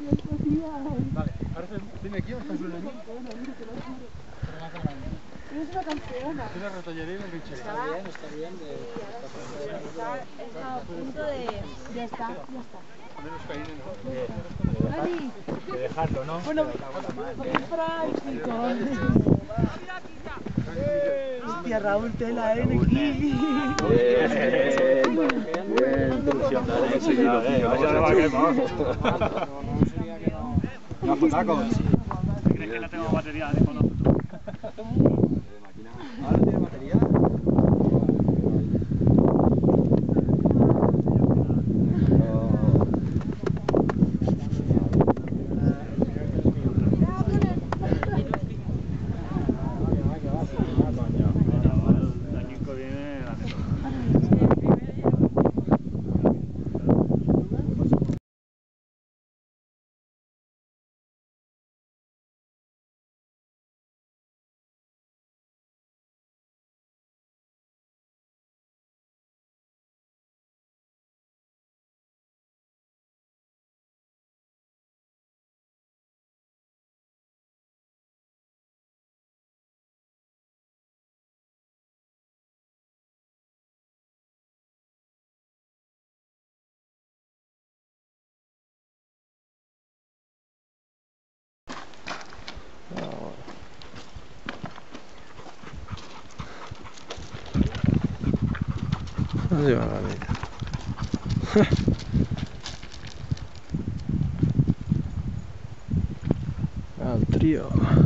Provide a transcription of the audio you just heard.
Vale, ahora dime aquí, ¿estás en el Eres una campeona. Una rotallería y una rinchera. Está bien. Está a punto de... Ya está. Menos caído, ¿no? De dejarlo, ¿no? Bueno, práctico. Hostia, Raúl, tela, aquí. ¿Crees que no tengo batería de fondo? ¿Ahora tiene batería? No se va la vida. Al trío.